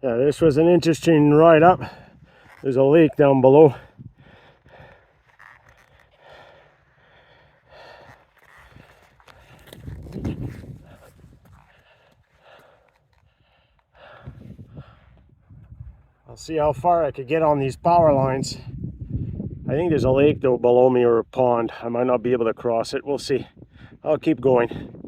Yeah, this was an interesting ride up. There's a lake down below. I'll see how far I could get on these power lines. I think there's a lake though below me, or a pond. I might not be able to cross it. We'll see. I'll keep going.